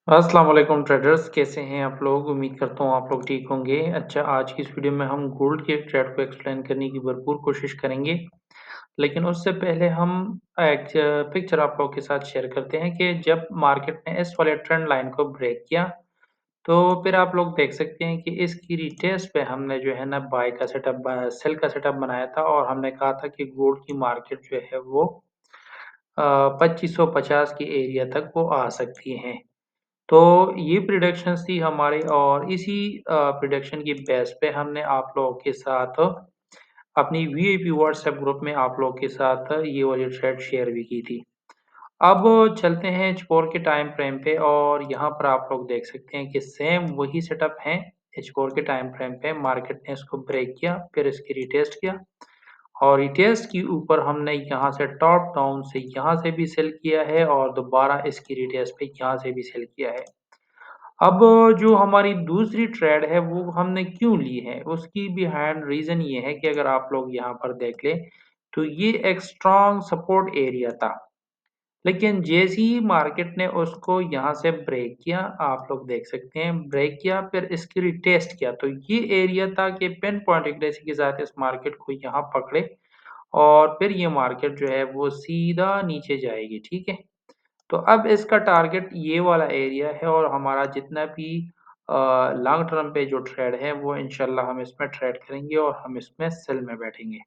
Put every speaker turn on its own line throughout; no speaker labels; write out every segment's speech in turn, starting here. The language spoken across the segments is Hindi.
अस्सलाम वालेकुम ट्रेडर्स, कैसे हैं आप लोग? उम्मीद करता हूँ आप लोग ठीक होंगे। अच्छा, आज की इस वीडियो में हम गोल्ड के ट्रेड को एक्सप्लेन करने की भरपूर कोशिश करेंगे। लेकिन उससे पहले हम एक पिक्चर आप लोगों के साथ शेयर करते हैं कि जब मार्केट ने इस वाले ट्रेंड लाइन को ब्रेक किया, तो फिर आप लोग देख सकते हैं कि इसकी रिटेस्ट पे हमने जो है ना बाय का सेटअप सेल का सेटअप बनाया था और हमने कहा था कि गोल्ड की मार्केट जो है वो 2550 के एरिया तक वो आ सकती है। तो ये प्रिडिक्शंस थी हमारे और इसी प्रिडिक्शन की बेस पे हमने आप लोगों के साथ अपनी वीआईपी व्हाट्सएप ग्रुप में आप लोगों के साथ ये वाली ट्रेड शेयर भी की थी। अब चलते हैं H4 के टाइम फ्रेम पे और यहाँ पर आप लोग देख सकते हैं कि सेम वही सेटअप है। H4 के टाइम फ्रेम पे मार्केट ने इसको ब्रेक किया, फिर इसकी रिटेस्ट किया और रिटेस्ट के ऊपर हमने यहाँ से टॉप डाउन से यहाँ से भी सेल किया है और दोबारा इसकी रिटेस्ट पे यहाँ से भी सेल किया है। अब जो हमारी दूसरी ट्रेड है वो हमने क्यों ली है? उसकी बिहाइंड रीज़न ये है कि अगर आप लोग यहाँ पर देख लें, तो ये एक स्ट्रॉन्ग सपोर्ट एरिया था। लेकिन जैसे ही मार्केट ने उसको यहाँ से ब्रेक किया, आप लोग देख सकते हैं ब्रेक किया फिर इसकी रिटेस्ट किया, तो ये एरिया था कि पिन पॉइंट एक्यूरेसी के साथ इस मार्केट को यहाँ पकड़े और फिर ये मार्केट जो है वो सीधा नीचे जाएगी, ठीक है? तो अब इसका टारगेट ये वाला एरिया है और हमारा जितना भी लॉन्ग टर्म पे जो ट्रेड है वो इंशाल्लाह हम इसमें ट्रेड करेंगे और हम इसमें सेल में बैठेंगे।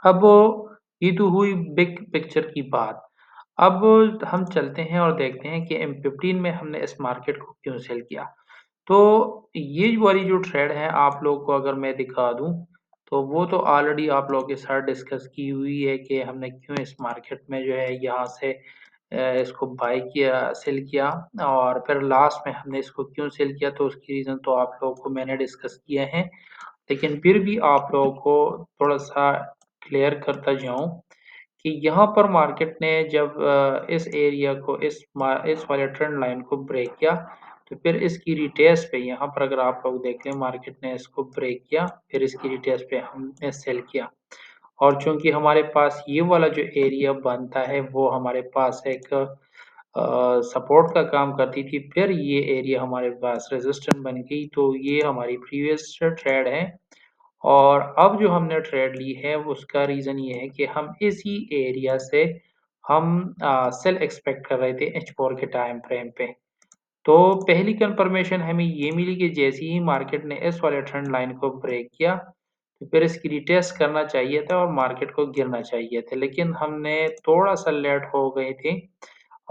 अब ये तो हुई बिग पिक्चर की बात। अब हम चलते हैं और देखते हैं कि M15 में हमने इस मार्केट को क्यों सेल किया। तो ये वाली जो ट्रेड है आप लोगों को अगर मैं दिखा दूँ, तो वो तो ऑलरेडी आप लोगों के साथ डिस्कस की हुई है कि हमने क्यों इस मार्केट में जो है यहाँ से इसको बाय किया, सेल किया और फिर लास्ट में हमने इसको क्यों सेल किया, तो उसकी रीज़न तो आप लोगों को मैंने डिस्कस किया है। लेकिन फिर भी आप लोगों को थोड़ा-सा क्लियर करता जाऊँ कि यहाँ पर मार्केट ने जब इस एरिया को इस वाले ट्रेंड लाइन को ब्रेक किया, तो फिर इसकी रिटेस्ट पे यहाँ पर अगर आप लोग देख लें मार्केट ने इसको ब्रेक किया, फिर इसकी रिटेस्ट पे हमने सेल किया। और चूँकि हमारे पास ये वाला जो एरिया बनता है वो हमारे पास एक सपोर्ट का काम करती थी, फिर ये एरिया हमारे पास रेज़िस्टेंट बन गई, तो ये हमारी प्रीवियस ट्रेड है। और अब जो हमने ट्रेड ली है उसका रीज़न ये है कि हम इसी एरिया से हम सेल एक्सपेक्ट कर रहे थे H4 के टाइम फ्रेम पे। तो पहली कन्फर्मेशन हमें ये मिली कि जैसे ही मार्केट ने इस वाले ट्रेंड लाइन को ब्रेक किया, तो फिर इसकी रिटेस्ट करना चाहिए था और मार्केट को गिरना चाहिए था। लेकिन हमने थोड़ा-सा लेट हो गए थे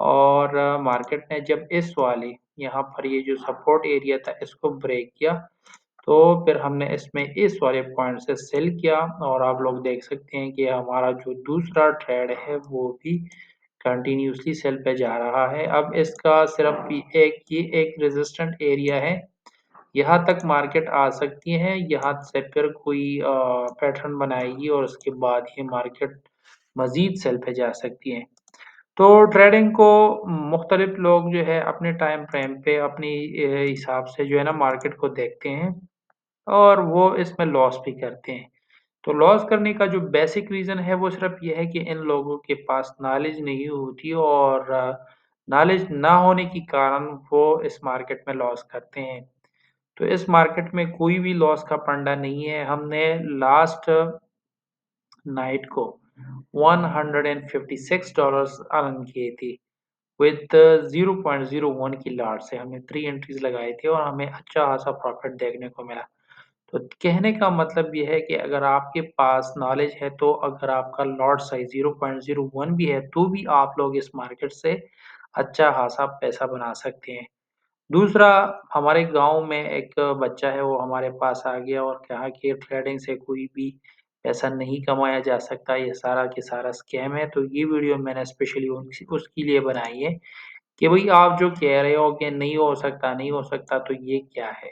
और मार्केट ने जब इस वाले यहाँ पर ये जो सपोर्ट एरिया था इसको ब्रेक किया, तो फिर हमने इसमें इस वाले पॉइंट से सेल किया और आप लोग देख सकते हैं कि हमारा जो दूसरा ट्रेड है वो भी कंटिन्यूअसली सेल पे जा रहा है। अब इसका सिर्फ ये एक रेजिस्टेंट एरिया है, यहाँ तक मार्केट आ सकती है, यहाँ से फिर कोई पैटर्न बनाएगी और उसके बाद ये मार्केट मज़ीद सेल पे जा सकती है। तो ट्रेडिंग को मुख्तलिफ लोग जो है अपने टाइम फ्रेम पे अपनी हिसाब से जो है ना मार्केट को देखते हैं और वो इसमें लॉस भी करते हैं। तो लॉस करने का जो बेसिक रीज़न है वो सिर्फ़ ये है कि इन लोगों के पास नॉलेज नहीं होती और नॉलेज ना होने के कारण वो इस मार्केट में लॉस करते हैं। तो इस मार्केट में कोई भी लॉस का फंडा नहीं है। हमने लास्ट नाइट को $156 अर्न किए थे विथ 0.01 की लॉट से हमने 3 एंट्रीज़ लगाए थे और हमें अच्छा खासा प्रॉफ़िट देखने को मिला। तो कहने का मतलब ये है कि अगर आपके पास नॉलेज है तो अगर आपका लॉट साइज़ 0.01 भी है तो भी आप लोग इस मार्केट से अच्छा खासा पैसा बना सकते हैं। दूसरा, हमारे गाँव में एक बच्चा है वो हमारे पास आ गया और कहा कि ट्रेडिंग से कोई भी पैसा नहीं कमाया जा सकता, ये सारा के सारा स्कैम है। तो ये वीडियो मैंने स्पेशली उसके लिए बनाई है कि भई आप जो कह रहे हो कि नहीं हो सकता तो ये क्या है?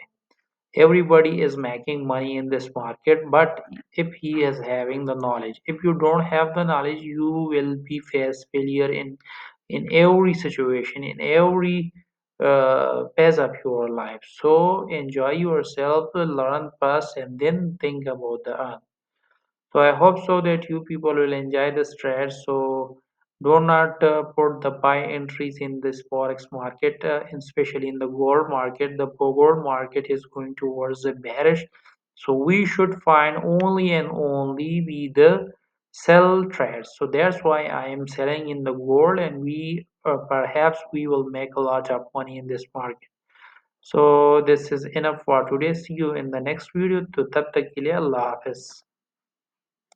Everybody is making money in this market, but if he is having the knowledge, if you don't have the knowledge, you will be face failure in every situation, in every phase of your life. So enjoy yourself, learn first, and then think about the earn. So I hope so that you people will enjoy this trade. So Do not put the buy entries in this forex market, especially in the gold market. The gold market is going towards the bearish, so we should find only and only be the sell trades. So that's why I am selling in the gold, and we perhaps we will make a lot of money in this market. So this is enough for today. See you in the next video. To tab tak ke liye Allah Hafiz.